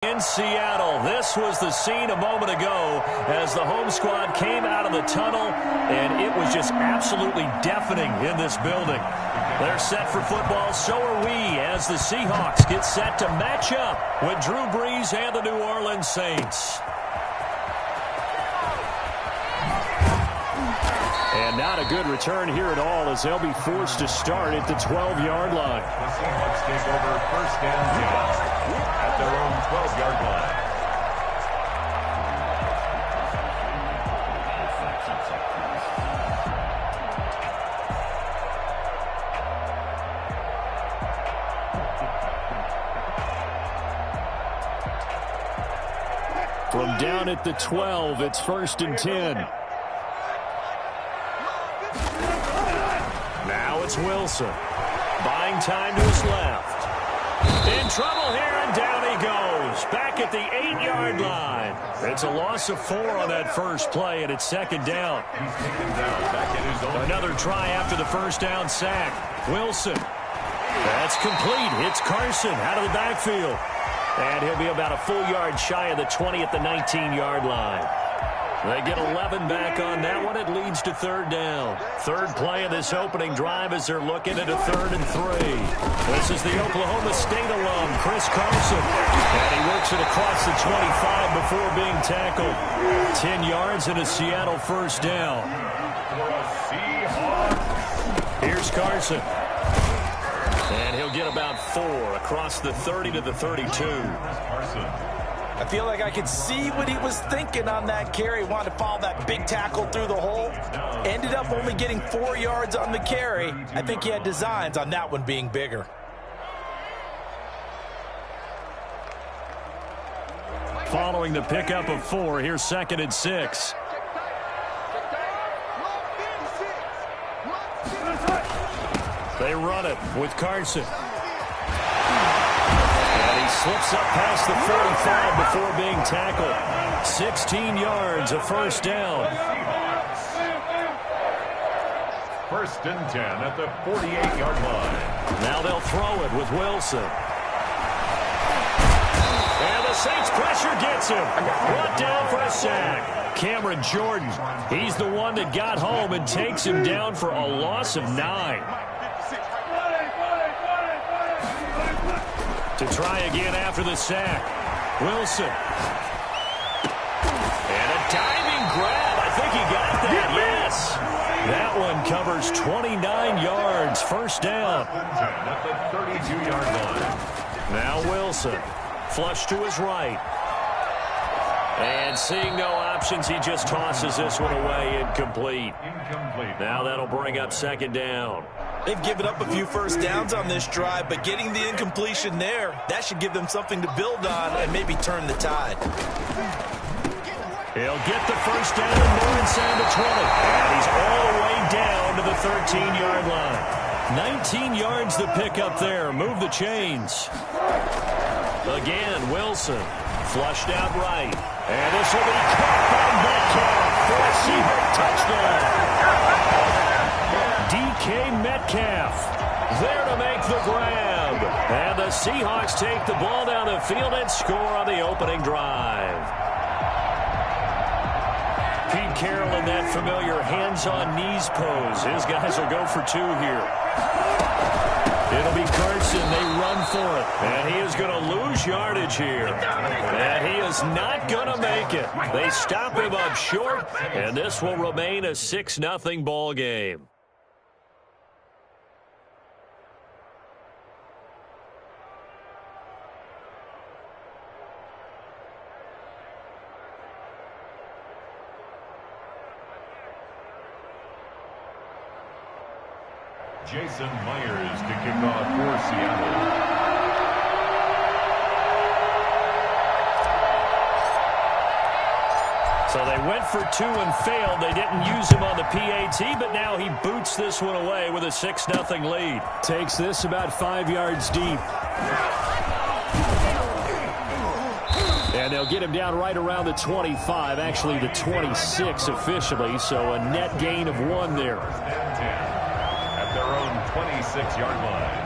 In Seattle, this was the scene a moment ago as the home squad came out of the tunnel, and it was just absolutely deafening in this building. They're set for football, so are we, as the Seahawks get set to match up with Drew Brees and the New Orleans Saints. And not a good return here at all as they'll be forced to start at the 12-yard line. The Seahawks take over first and 10 at their own 12-yard line. From down at the 12, it's first and 10. Now it's Wilson. Buying time to his left. In trouble here, and down he goes. Back at the 8-yard line. It's a loss of 4 on that first play, and it's second down. Another try after the first down sack. Wilson. That's complete. It's Carson out of the backfield. And he'll be about a full yard shy of the 20 at the 19-yard line. They get 11 back on that one. It leads to third down. Third play of this opening drive as they're looking at a 3rd and 3. This is the Oklahoma State alum, Chris Carson. And he works it across the 25 before being tackled. 10 yards and a Seattle first down. Here's Carson. And he'll get about 4 across the 30 to the 32. I feel like I could see what he was thinking on that carry. Wanted to follow that big tackle through the hole. Ended up only getting 4 yards on the carry. I think he had designs on that one being bigger. Following the pickup of 4, here's 2nd and 6. They run it with Carson. And he slips up past the 45 before being tackled. 16 yards, a first down. First and 10 at the 48-yard line. Now they'll throw it with Wilson. And the Saints pressure gets him. Brought down for a sack. Cameron Jordan, he's the one that got home and takes him down for a loss of 9. To try again after the sack. Wilson. And a diving grab. I think he got that. Yes. That one covers 29 yards. First down. At the 32-yard line. Now Wilson. Flush to his right. And seeing no options, he just tosses this one away. Incomplete. Now that'll bring up second down. They've given up a few first downs on this drive, but getting the incompletion there, that should give them something to build on and maybe turn the tide. He'll get the first down and more inside the 20. And he's all the way down to the 13-yard line. 19 yards the pickup there. Move the chains. Again, Wilson. Flushed out right. And this will be caught by Metcalf for a Seahawk touchdown. DK Metcalf there to make the grab. And the Seahawks take the ball down the field and score on the opening drive. Pete Carroll in that familiar hands-on-knees pose. His guys will go for 2 here. It'll be Carson. They run for it. And he is going to lose yardage here. And he is not going to make it. They stop him up short, and this will remain a 6-0 ball game. Jason Myers to kick off for Seattle. So they went for 2 and failed. They didn't use him on the PAT, but now he boots this one away with a 6-0 lead. Takes this about 5 yards deep. And they'll get him down right around the 25, actually the 26 officially, so a net gain of 1 there. At their own 26-yard line.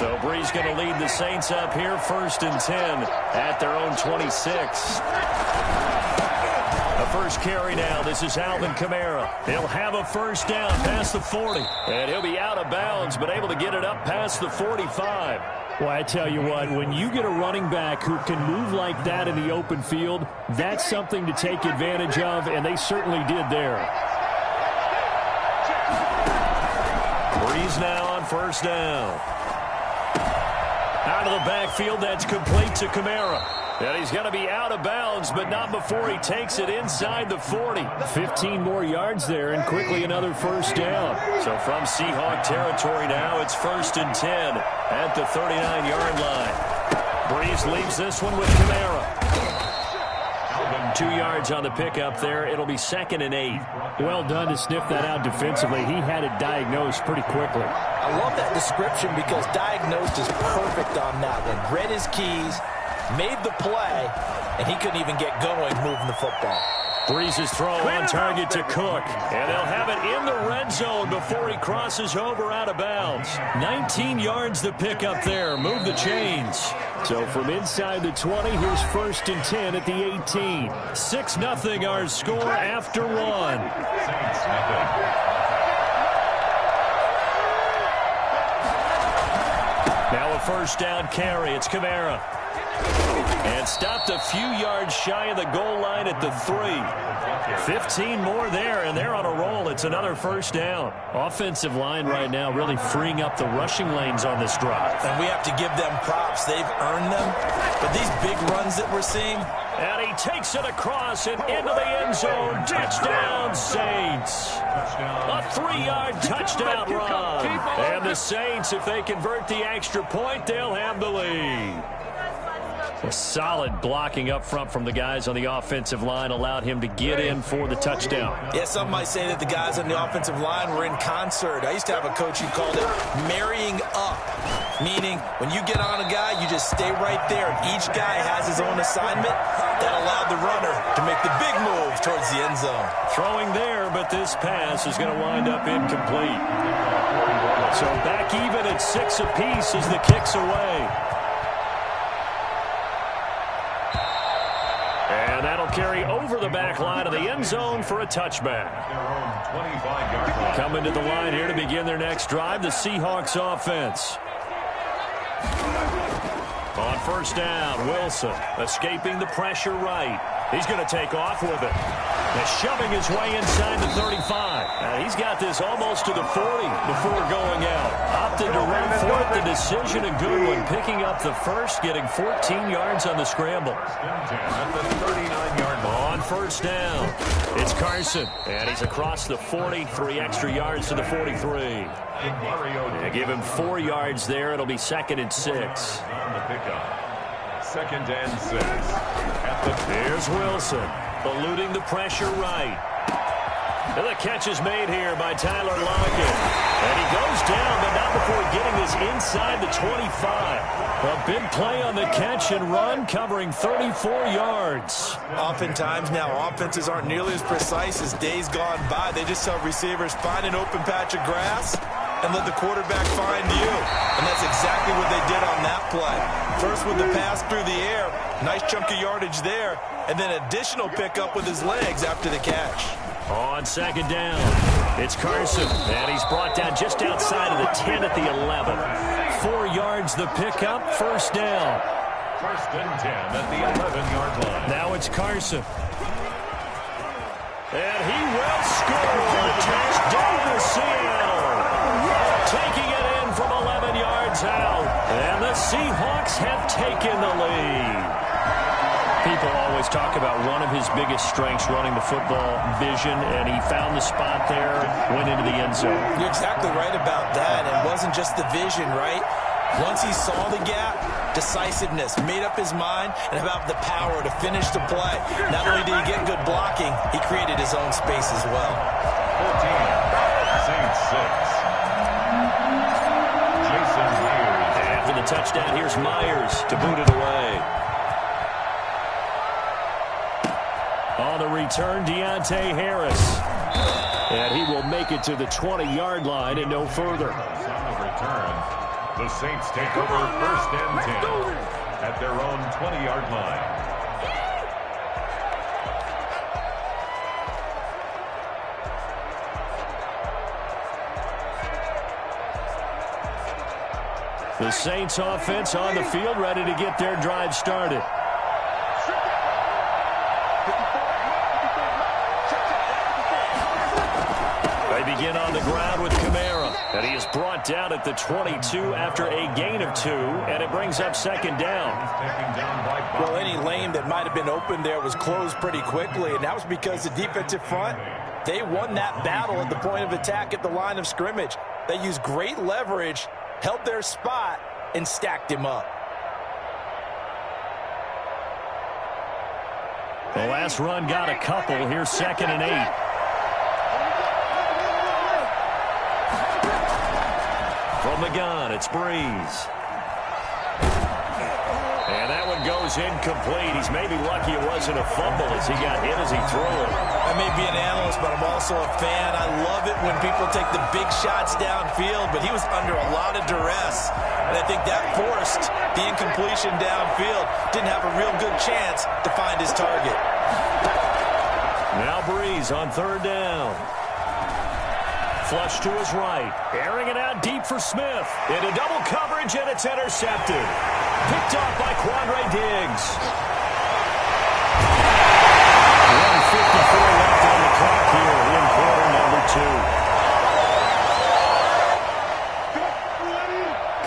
So Brees going to lead the Saints up here, 1st and 10 at their own 26. The first carry now. This is Alvin Kamara. He'll have a first down past the 40. And he'll be out of bounds, but able to get it up past the 45. Well, I tell you what, when you get a running back who can move like that in the open field, that's something to take advantage of, and they certainly did there. Brees now on first down. Out of the backfield, that's complete to Kamara. And he's going to be out of bounds, but not before he takes it inside the 40. 15 more yards there, and quickly another first down. So from Seahawk territory now, it's 1st and 10 at the 39-yard line. Brees leaves this one with Kamara. 2 yards on the pickup there. It'll be 2nd and 8. Well done to sniff that out defensively. He had it diagnosed pretty quickly. I love that description because diagnosed is perfect on that one. Read his keys, made the play, and he couldn't even get going moving the football. Brees' throw on target to Cook. And they'll have it in the red zone before he crosses over out of bounds. 19 yards to pick up there. Move the chains. So from inside the 20, here's 1st and 10 at the 18. 6-0 our score after 1. Now a first down carry. It's Kamara. And stopped a few yards shy of the goal line at the 3. 15 more there, and they're on a roll. It's another first down. Offensive line right now really freeing up the rushing lanes on this drive. And we have to give them props. They've earned them. But these big runs that we're seeing. And he takes it across and into the end zone. Touchdown, Saints. A 3-yard touchdown run. And the Saints, if they convert the extra point, they'll have the lead. A solid blocking up front from the guys on the offensive line allowed him to get in for the touchdown. Yeah, some might say that the guys on the offensive line were in concert. I used to have a coach who called it marrying up, meaning when you get on a guy, you just stay right there, and each guy has his own assignment. That allowed the runner to make the big move towards the end zone. Throwing there, but this pass is going to wind up incomplete. So back even at 6 apiece as the kick's away. And that'll carry over the back line of the end zone for a touchback. Coming to the line here to begin their next drive, the Seahawks offense. On first down, Wilson escaping the pressure right. He's going to take off with it. And shoving his way inside the 35. Now he's got this almost to the 40 before going out. Opted to run for it. The decision a good one. Picking up the first, getting 14 yards on the scramble. On first down, it's Carson. And he's across the 40. 3 extra yards to the 43. And give him 4 yards there. It'll be 2nd and 6. 2nd and 6. Here's Wilson, eluding the pressure right. And the catch is made here by Tyler Lockett. And he goes down, but not before getting this inside the 25. A big play on the catch and run, covering 34 yards. Oftentimes now, offenses aren't nearly as precise as days gone by. They just tell receivers, find an open patch of grass and let the quarterback find you. And that's exactly what they did on that play. First with the pass through the air, nice chunk of yardage there, and then additional pickup with his legs after the catch. On 2nd down, it's Carson, and he's brought down just outside of the 10 at the 11. 4 yards the pickup, first down. 1st and 10 at the 11-yard line. Now it's Carson. And he will score. Touchdown to Seattle. Taking it in from 11 yards out. And the Seahawks have taken the lead. People always talk about one of his biggest strengths, running the football, vision, and he found the spot there, went into the end zone. You're exactly right about that. It wasn't just the vision, right? Once he saw the gap, decisiveness, made up his mind, and about the power to finish the play. Not only did he get good blocking, he created his own space as well. 14, Saints 6. Jason Myers. After the touchdown, here's Myers to boot it away. On the return, Deontay Harris. And he will make it to the 20-yard line and no further. On the return, The Saints take over first and 10 at their own 20-yard line. The Saints offense on the field, ready to get their drive started. They begin on the ground with Kamara, and he is brought down at the 22 after a gain of 2, and it brings up second down. Well, any lane that might have been open there was closed pretty quickly, and that was because the defensive front, they won that battle at the point of attack at the line of scrimmage. They used great leverage, held their spot, and stacked him up. The last run got a couple. Here's 2nd and 8. From the gun, it's Breeze. And that one goes incomplete. He's maybe lucky it wasn't a fumble as he got hit as he threw it. I may be an analyst, but I'm also a fan. I love it when people take the big shots downfield, but he was under a lot of duress. And I think that forced the incompletion downfield. Didn't have a real good chance to find his target. Now Breeze on 3rd down. Flush to his right. Airing it out deep for Smith. Into double coverage, and it's intercepted. Picked off by Quandre Diggs. 1:54 left on the clock here in quarter number 2.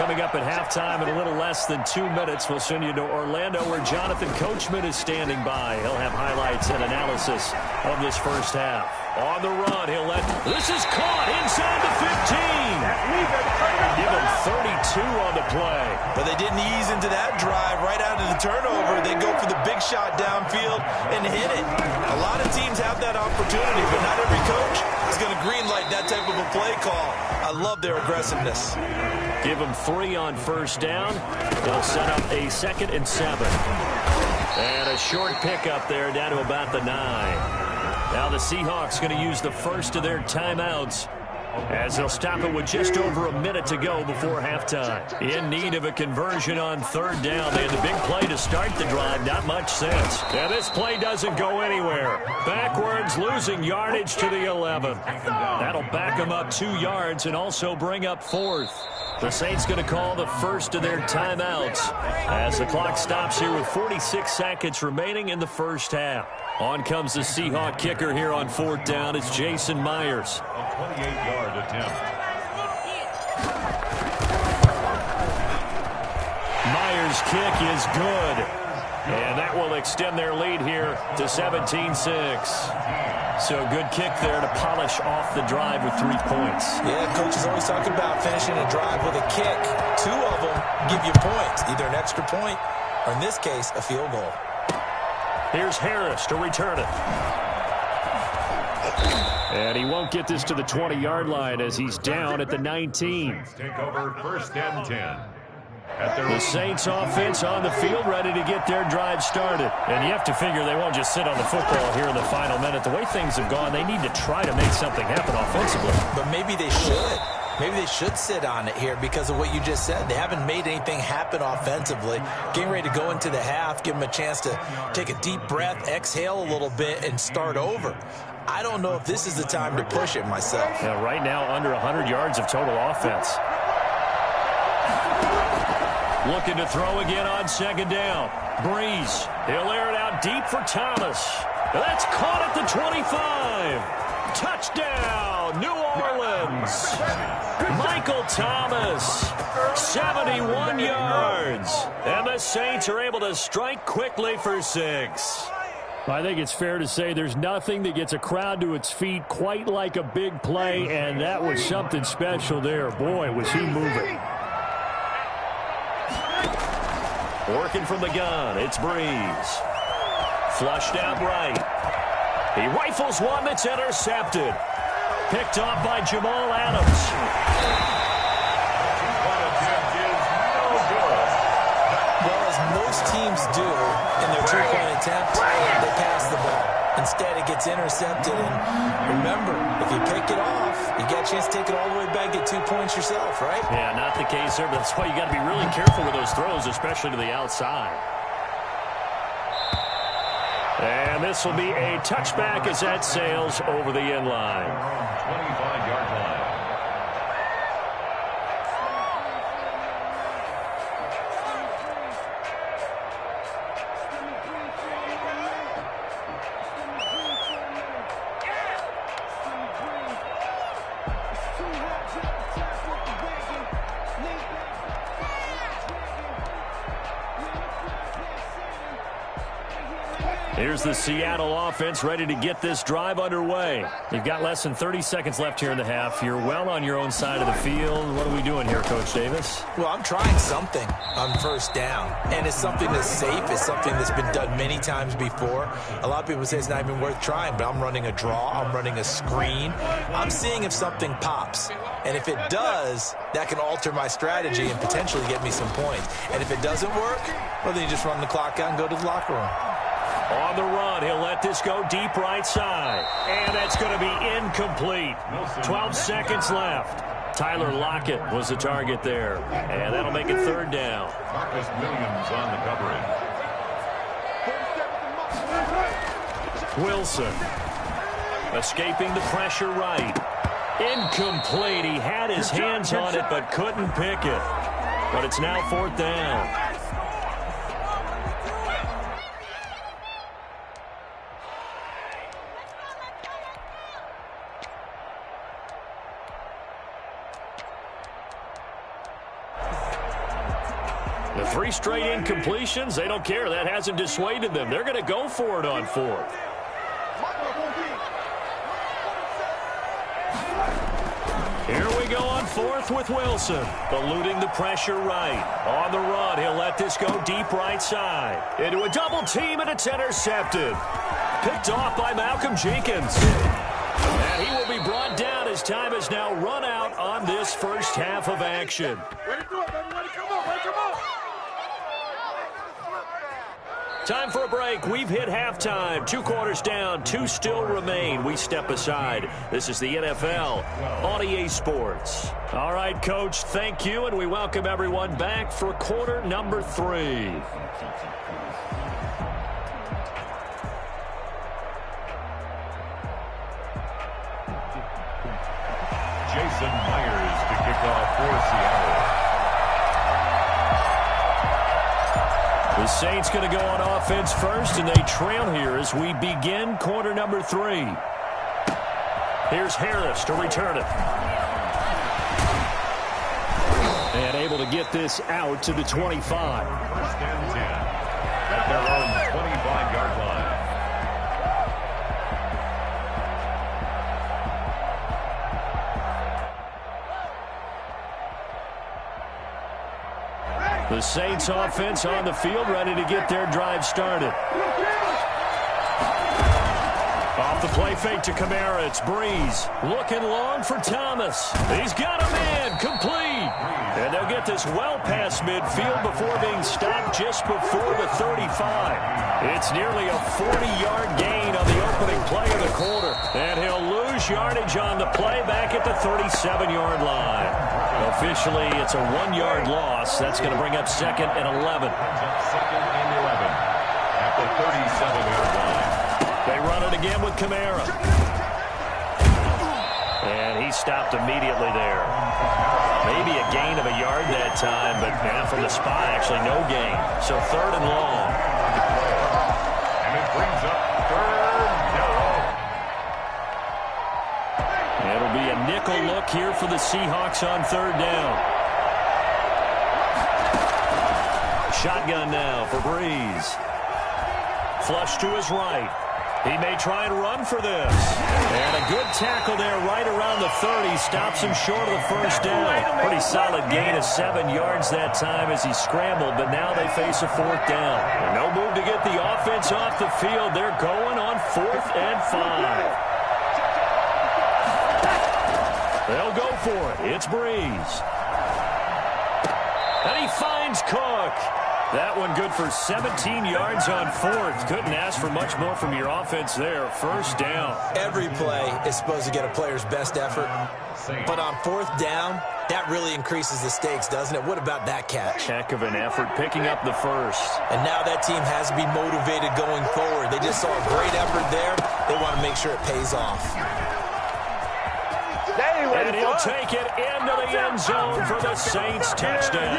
Coming up at halftime in a little less than 2 minutes, we'll send you to Orlando where Jonathan Coachman is standing by. He'll have highlights and analysis of this first half. On the run, he'll let... This is caught inside the 15. Give him 32 on the play. But they didn't ease into that drive right out of the turnover. They go for the big shot downfield and hit it. A lot of teams have that opportunity, but not every coach is going to greenlight that type of a play call. I love their aggressiveness. Give him 3 on first down. They'll set up a 2nd and 7. And a short pickup there down to about the 9. Now the Seahawks going to use the first of their timeouts as they'll stop it with just over a minute to go before halftime. In need of a conversion on 3rd down. They had the big play to start the drive. Not much sense. Now this play doesn't go anywhere. Backwards, losing yardage to the 11. That'll back them up 2 yards and also bring up 4th. The Saints going to call the first of their timeouts as the clock stops here with 46 seconds remaining in the first half. On comes the Seahawk kicker here on 4th down. It's Jason Myers. A 28-yard attempt. Myers' kick is good. And that will extend their lead here to 17-6. So good kick there to polish off the drive with 3 points. Yeah, coaches always talk about finishing a drive with a kick. 2 of them give you points, either an extra point or, in this case, a field goal. Here's Harris to return it. And he won't get this to the 20-yard line as he's down at the 19. Take over first and 10. The Saints offense on the field ready to get their drive started. And you have to figure they won't just sit on the football here in the final minute. The way things have gone, they need to try to make something happen offensively. But maybe they should. Maybe they should sit on it here because of what you just said. They haven't made anything happen offensively. Getting ready to go into the half, give them a chance to take a deep breath, exhale a little bit, and start over. I don't know if this is the time to push it myself. Yeah, right now, under 100 yards of total offense. Looking to throw again on 2nd down. Breeze. He'll air it out deep for Thomas. That's caught at the 25. Touchdown, New Orleans. Michael Thomas, 71 yards. And the Saints are able to strike quickly for 6. I think it's fair to say there's nothing that gets a crowd to its feet quite like a big play, and that was something special there. Boy, was he moving. Working from the gun, it's Breeze. Flushed out right. He rifles one that's intercepted. Picked off by Jamal Adams. Well, as most teams do in their 2-point attempt, they pass the ball. Instead, it gets intercepted. And remember, if you pick it off, you get a chance to take it all the way back, get 2 points yourself, right? Yeah, not the case there, but that's why you got to be really careful with those throws, especially to the outside. And this will be a touchback as that sails over the end line. 25-yard line. Here's the Seattle offense ready to get this drive underway. You've got less than 30 seconds left here in the half. You're well on your own side of the field. What are we doing here, Coach Davis? Well, I'm trying something on first down, and it's something that's safe. It's something that's been done many times before. A lot of people say it's not even worth trying, but I'm running a draw. I'm running a screen. I'm seeing if something pops. And if it does, that can alter my strategy and potentially get me some points. And if it doesn't work, well, then you just run the clock out and go to the locker room. On the run, he'll let this go deep right side. And that's going to be incomplete. 12 seconds left. Tyler Lockett was the target there. And that'll make it third down. Marcus Williams on the coverage. Wilson escaping the pressure right. Incomplete. He had his hands on it but couldn't pick it. But it's now fourth down. The 3 straight incompletions, they don't care. That hasn't dissuaded them. They're going to go for it on fourth. Here we go on fourth with Wilson. Eluding the pressure right. On the run, he'll let this go deep right side. Into a double team, and it's intercepted. Picked off by Malcolm Jenkins. And he will be brought down as time has now run out on this first half of action. Way to do it, baby. Way to come on. Way to come on. Time for a break. We've hit halftime. 2 quarters down. 2 still remain. We step aside. This is the NFL on EA Sports. All right, Coach, thank you, and we welcome everyone back for quarter number 3. Jason Myers to kick off for Seattle. The Saints going to go on offense first, and they trail here as we begin quarter number 3. Here's Harris to return it. And able to get this out to the 25. First and 10 at their own 25-yard line. The Saints offense on the field, ready to get their drive started. Off the play fake to Kamara, it's Breeze. Looking long for Thomas. He's got a man, complete. And they'll get this well past midfield before being stopped just before the 35. It's nearly a 40-yard gain on the opening play of the quarter. And he'll lose yardage on the play back at the 37-yard line. Officially, it's a 1-yard loss. That's going to bring up second and 11. Second and 11 at the 37-yard line. They run it again with Kamara. And he stopped immediately there. Maybe a gain of a yard that time, but now from the spot, actually no gain. So third and long. And it brings up third down. It'll be a nickel look here for the Seahawks on third down. Shotgun now for Breeze. Flush to his right. He may try and run for this. And a good tackle there right around the 30. Stops him short of the first down. Pretty solid gain of 7 yards that time as he scrambled, but now they face a fourth down. And no move to get the offense off the field. They're going on 4th and 5. They'll go for it. It's Breeze. And he finds Cook. That one good for 17 yards on fourth. Couldn't ask for much more from your offense there. First down. Every play is supposed to get a player's best effort. But on fourth down, that really increases the stakes, doesn't it? What about that catch? Heck of an effort picking up the first. And now that team has to be motivated going forward. They just saw a great effort there. They want to make sure it pays off. And he'll take it into the end zone for the Saints touchdown.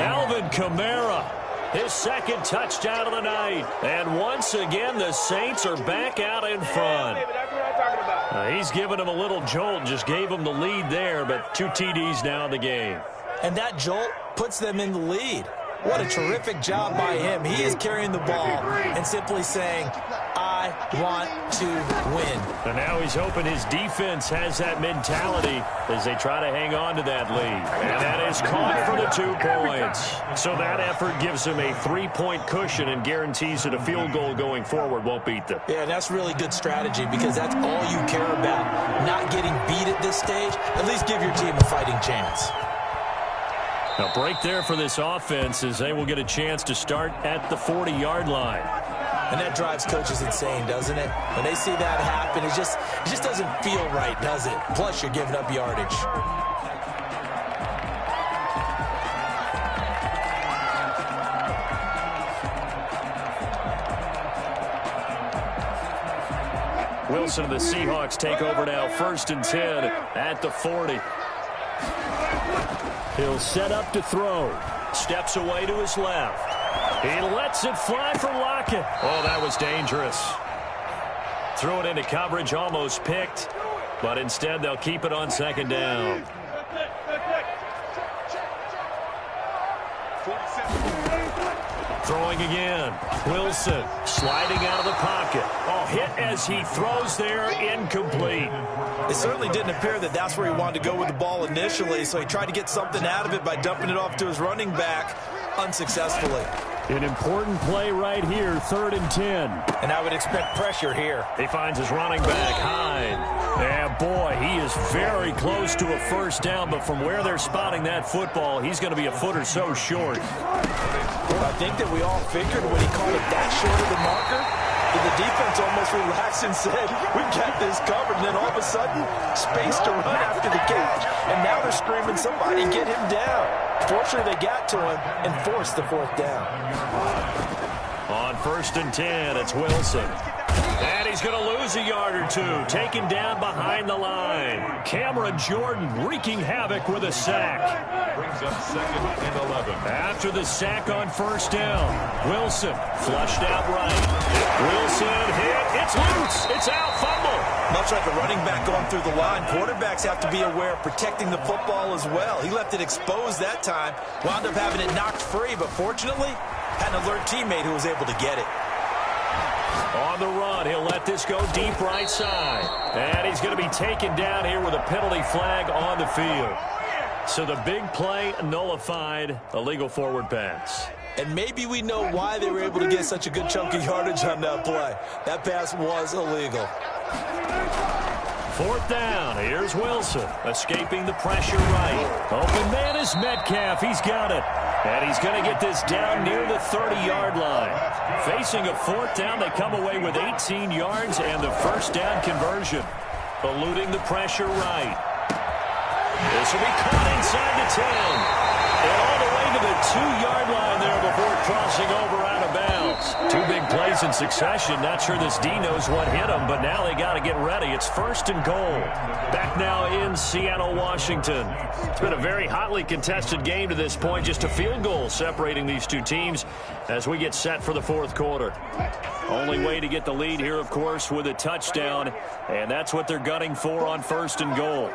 Alvin Kamara, his second touchdown of the night. And once again, the Saints are back out in front. He's given him a little jolt, just gave him the lead there, but 2 TDs now in the game. And that jolt puts them in the lead. What a terrific job by him. He is carrying the ball and simply saying, I want to win. And now he's hoping his defense has that mentality as they try to hang on to that lead. And that is caught for the 2 points. So that effort gives him a 3-point cushion and guarantees that a field goal going forward won't beat them. Yeah, that's really good strategy because that's all you care about. Not getting beat at this stage. At least give your team a fighting chance. A break there for this offense as they will get a chance to start at the 40-yard line. And that drives coaches insane, doesn't it? When they see that happen, it just doesn't feel right, does it? Plus, you're giving up yardage. Wilson and the Seahawks take over now, 1st and 10 at the 40. He'll set up to throw. Steps away to his left. He lets it fly for Lockett. Oh, that was dangerous. Threw it into coverage, almost picked. But instead, they'll keep it on 2nd down. Throwing again. Wilson sliding out of the pocket. Oh, hit as he throws there, incomplete. It certainly didn't appear that that's where he wanted to go with the ball initially, so he tried to get something out of it by dumping it off to his running back unsuccessfully. An important play right here, 3rd and 10. And I would expect pressure here. He finds his running back, Hyde. And boy, he is very close to a first down, but from where they're spotting that football, he's going to be a foot or so short. Well, I think that we all figured when he called it that short of the marker, that the defense almost relaxed and said, we got this covered. And then all of a sudden, space to run after the catch. And now they're screaming, somebody get him down. Fortunately, they got to him and forced the 4th down. On 1st and 10, it's Wilson. And he's going to lose a yard or 2, taken down behind the line. Cameron Jordan wreaking havoc with a sack. Brings up 2nd and 11. After the sack on 1st down, Wilson flushed out right. Wilson hit. It's loose. It's out. Fumble. Much like a running back going through the line, quarterbacks have to be aware of protecting the football as well. He left it exposed that time, wound up having it knocked free, but fortunately, had an alert teammate who was able to get it. On the run, he'll let this go deep right side. And he's going to be taken down here with a penalty flag on the field. So the big play nullified, illegal forward pass. And maybe we know why they were able to get such a good chunk of yardage on that play. That pass was illegal. 4th down. Here's Wilson, escaping the pressure right. Open man is Metcalf. He's got it. And he's going to get this down near the 30-yard line. Facing a 4th down, they come away with 18 yards and the first down conversion. Eluding the pressure right. This will be caught inside the 10. And all the way to the 2-yard line there before crossing over out of bounds. 2 big plays in succession. Not sure this D knows what hit him, but now they got to get ready. It's 1st and goal. Back now in Seattle, Washington. It's been a very hotly contested game to this point. Just a field goal separating these 2 teams as we get set for the 4th quarter. Only way to get the lead here, of course, with a touchdown. And that's what they're gunning for on 1st and goal.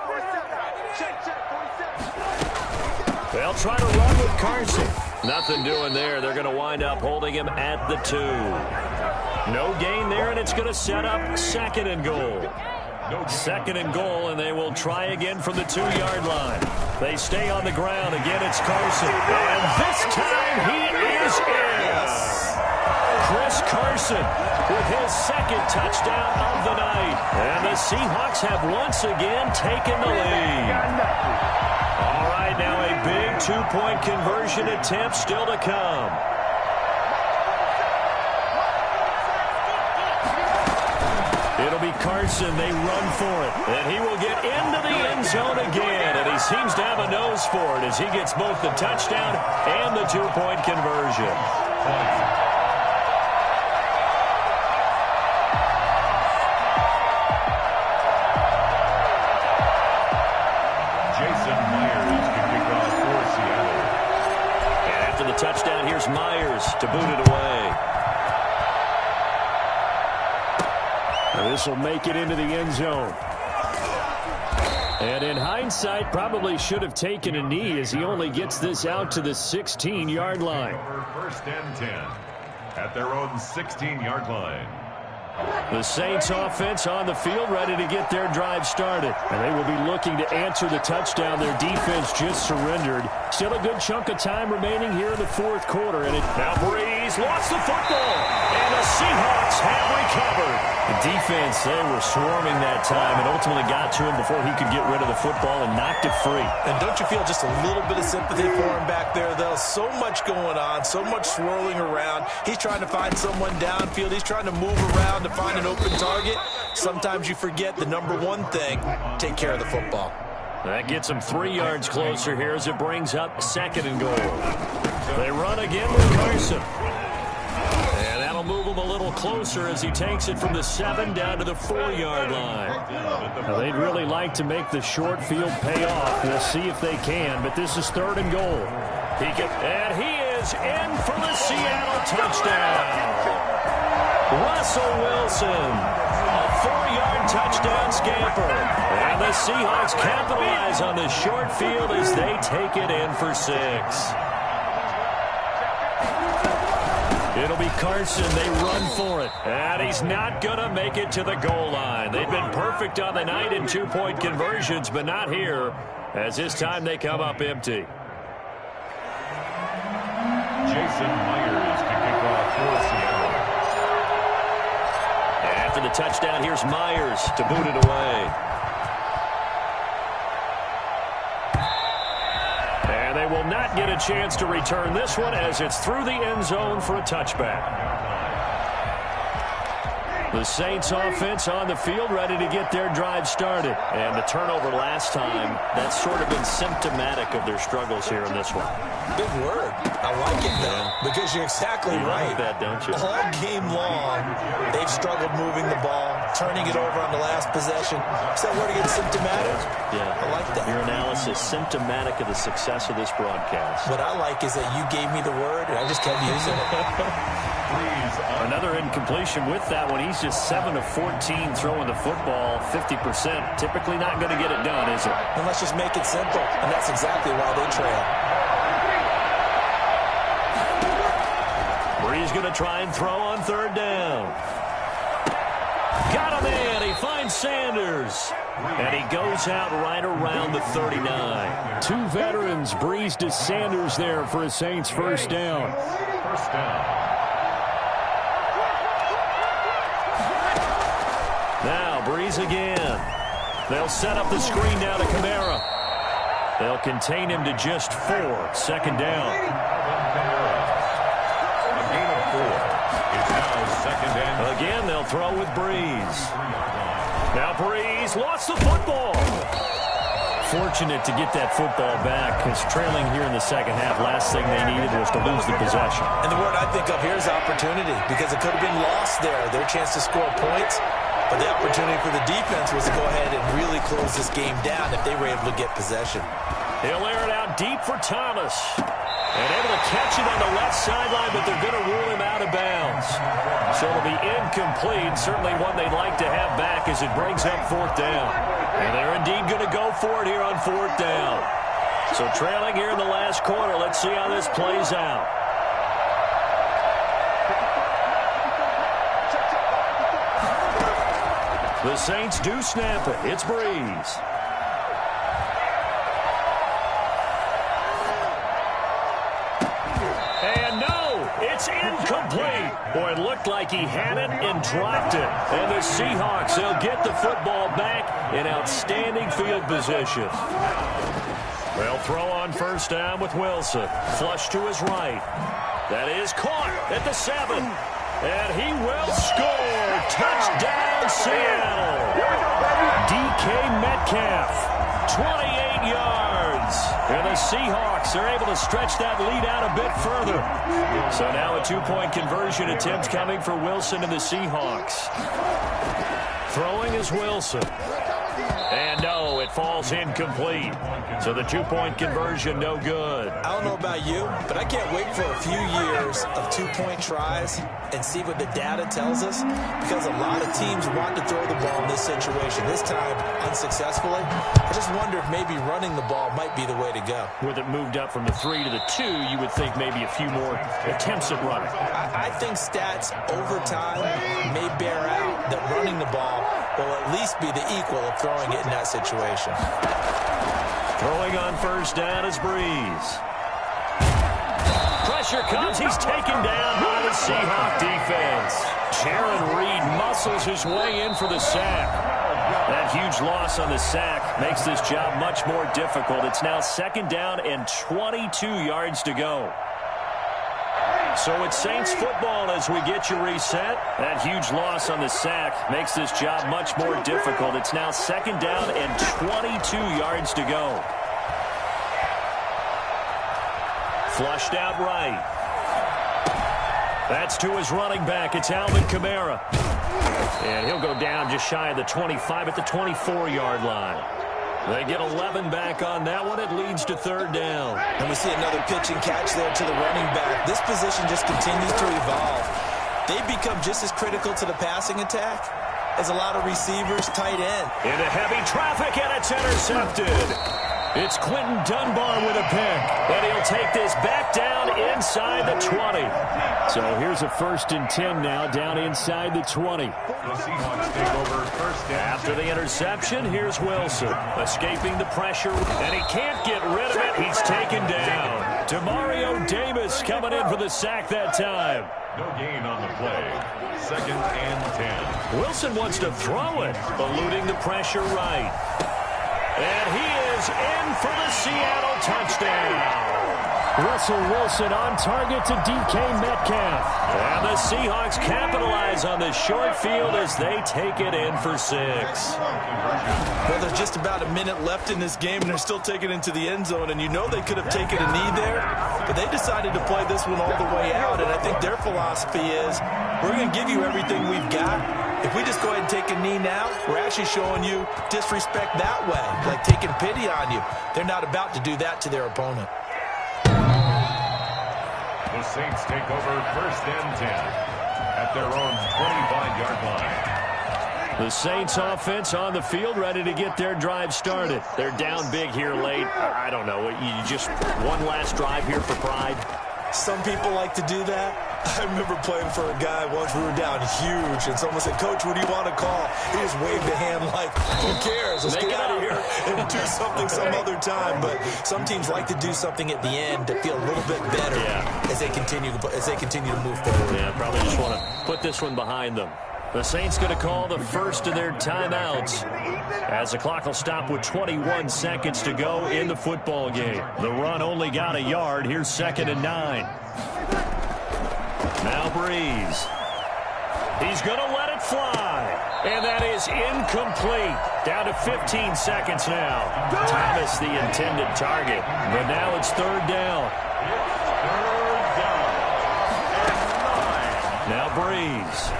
They'll try to run with Carson. Nothing doing there. They're going to wind up holding him at the 2. No gain there, and it's going to set up 2nd and goal. 2nd and goal, and they will try again from the 2-yard line. They stay on the ground. Again, it's Carson. And this time he is in. Chris Carson with his 2nd touchdown of the night. And the Seahawks have once again taken the lead. All right. right, now a big two-point conversion attempt still to come. It'll be Carson. They run for it. And he will get into the end zone again. And he seems to have a nose for it as he gets both the touchdown and the two-point conversion. Touchdown, here's Myers to boot it away. This will make it into the end zone. And in hindsight, probably should have taken a knee as he only gets this out to the 16-yard line. First and 10 at their own 16-yard line. The Saints offense on the field ready to get their drive started. And they will be looking to answer the touchdown their defense just surrendered. Still a good chunk of time remaining here in the fourth quarter. And now Breeze lost the football. And the Seahawks have recovered. The defense, they were swarming that time and ultimately got to him before he could get rid of the football and knocked it free. And don't you feel just a little bit of sympathy for him back there, though? So much going on, so much swirling around. He's trying to find someone downfield. He's trying to move around to find an open target. Sometimes you forget the number one thing, take care of the football. That gets him 3 yards closer here as it brings up 2nd and goal. They run again with Carson. And that'll move him a little closer as he takes it from the 7 down to the 4-yard line. Now, they'd really like to make the short field pay off. We'll see if they can, but this is 3rd and goal. And he is in for the Seattle touchdown. Russell Wilson, a 4-yard touchdown scamper. And the Seahawks capitalize on the short field as they take it in for 6. It'll be Carson. They run for it. And he's not going to make it to the goal line. They've been perfect on the night in two-point conversions, but not here, as this time they come up empty. Jason Myers to kick off for Seattle. After the touchdown, here's Myers to boot it away. And they will not get a chance to return this one as it's through the end zone for a touchback. The Saints offense on the field ready to get their drive started. And the turnover last time, that's sort of been symptomatic of their struggles here in this one. Big word. I like it, though, because you're exactly right. Like that, don't you? All game long, they've struggled moving the ball, turning it over on the last possession. Is that word again, symptomatic? Yeah. I like that. Your analysis, symptomatic of the success of this broadcast. What I like is that you gave me the word, and I just kept using it. Another incompletion with that one. He's just 7 of 14 throwing the football, 50%. Typically not going to get it done, is it? And let's just make it simple, and that's exactly why they trail. Breeze going to try and throw on 3rd down. Got a man. He finds Sanders. And he goes out right around the 39. 2 veterans, Breeze to Sanders there for a Saints first down. First down. Now Breeze again. They'll set up the screen down to Kamara. They'll contain him to just 4. 2nd down. A gain of 4. It's now 2nd and... Again, they'll throw with Breeze. Now Breeze lost the football. Fortunate to get that football back, because trailing here in the second half, last thing they needed was to lose the possession. And the word I think of here is opportunity, because it could have been lost there, their chance to score points. But the opportunity for the defense was to go ahead and really close this game down if they were able to get possession. He'll air it out deep for Thomas. And able to catch it on the left sideline, but they're going to rule him out of bounds. So it'll be incomplete. Certainly one they'd like to have back as it brings up 4th down. And they're indeed going to go for it here on 4th down. So trailing here in the last quarter. Let's see how this plays out. The Saints do snap it. It's Breeze. And no, it's incomplete. Boy, it looked like he had it and dropped it. And the Seahawks, they'll get the football back in outstanding field position. They'll throw on first down with Wilson. Flush to his right. That is caught at the 7. And he will score. Touchdown, Seattle. DK Metcalf, 28 yards. And the Seahawks are able to stretch that lead out a bit further. So now a two-point conversion attempt coming for Wilson and the Seahawks. Throwing is Wilson. And no, it falls incomplete. So the two-point conversion, no good. I don't know about you, but I can't wait for a few years of two-point tries and see what the data tells us, because a lot of teams want to throw the ball in this situation. This time, unsuccessfully. I just wonder if maybe running the ball might be the way to go. With it moved up from the 3 to the 2, you would think maybe a few more attempts at running. I think stats over time may bear out that running the ball will at least be the equal of throwing it in that situation. Throwing on first down is Breeze. Pressure comes. He's taken down by the Seahawk defense. Jaron Reed muscles his way in for the sack. That huge loss on the sack makes this job much more difficult. It's now second down and 22 yards to go. So it's Saints football as we get you reset. That huge loss on the sack makes this job much more difficult. It's now second down and 22 yards to go. Flushed out right. That's to his running back. It's Alvin Kamara. And he'll go down just shy of the 25 at the 24-yard line. They get 11 back on that one. It leads to third down. And we see another pitch and catch there to the running back. This position just continues to evolve. They become just as critical to the passing attack as a lot of receivers, tight end. Into heavy traffic, and it's intercepted. It's Quentin Dunbar with a pick. And he'll take this back down inside the 20. So here's a 1st and 10 now, down inside the 20. The Seahawks take over first down. After the interception, here's Wilson. Escaping the pressure, and he can't get rid of it. He's taken down. Demario Davis coming in for the sack that time. No gain on the play. 2nd and 10. Wilson wants to throw it, eluding the pressure right. And he is in for the Seattle touchdown. Russell Wilson on target to DK Metcalf. And the Seahawks capitalize on the short field as they take it in for 6. Well, there's just about a minute left in this game, and they're still taking it into the end zone. And you know they could have taken a knee there, but they decided to play this one all the way out. And I think their philosophy is, we're going to give you everything we've got. If we just go ahead and take a knee now, we're actually showing you disrespect that way, like taking pity on you. They're not about to do that to their opponent. The Saints take over 1st and 10 at their own 25-yard line. The Saints offense on the field, ready to get their drive started. They're down big here late. I don't know. You just one last drive here for pride. Some people like to do that. I remember playing for a guy once. We were down huge, and someone said, "Coach, what do you want to call?" He just waved a hand like, "Who cares? Let's get out of here and do something some other time." But some teams like to do something at the end to feel a little bit better as they continue to move forward. Yeah, probably just want to put this one behind them. The Saints going to call the first of their timeouts as the clock will stop with 21 seconds to go in the football game. The run only got a yard. Here's 2nd and 9. Now Breeze. He's going to let it fly. And that is incomplete. Down to 15 seconds now. Thomas the intended target. But now it's third down. Now Breeze.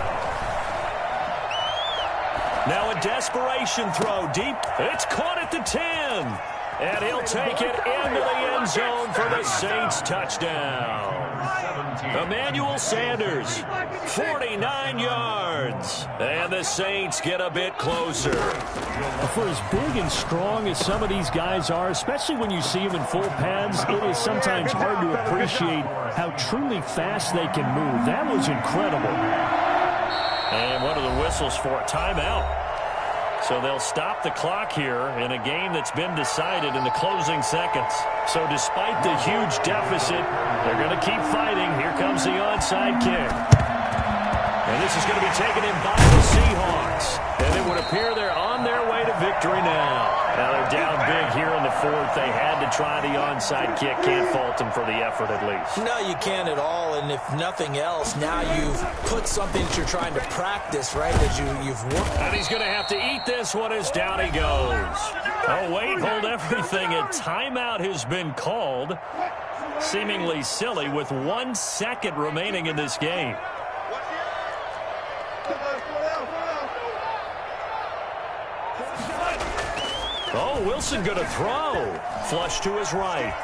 Now a desperation throw deep. It's caught at the 10. And he'll take it into the end zone for the Saints touchdown. Emmanuel Sanders, 49 yards. And the Saints get a bit closer. For as big and strong as some of these guys are, especially when you see them in full pads, it is sometimes hard to appreciate how truly fast they can move. That was incredible. And one of the whistles for a timeout. So they'll stop the clock here in a game that's been decided in the closing seconds. So despite the huge deficit, they're going to keep fighting. Here comes the onside kick. And this is going to be taken in by the Seahawks. And it would appear they're on their way to victory now. Now they're down big here in the fourth. They had to try the onside kick. Can't fault them for the effort at least. No, you can't at all. And if nothing else, now you've put something that you're trying to practice, right, that you've worked. And he's going to have to eat this one as down he goes. Oh, wait, hold everything. A timeout has been called. Seemingly silly with 1 second remaining in this game. Oh, Wilson going to throw. Flush to his right.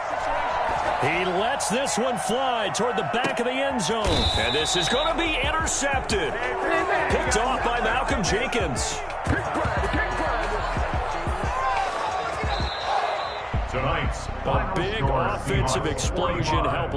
He lets this one fly toward the back of the end zone. And this is going to be intercepted. Picked off by Malcolm Jenkins. Tonight's A big offensive explosion helped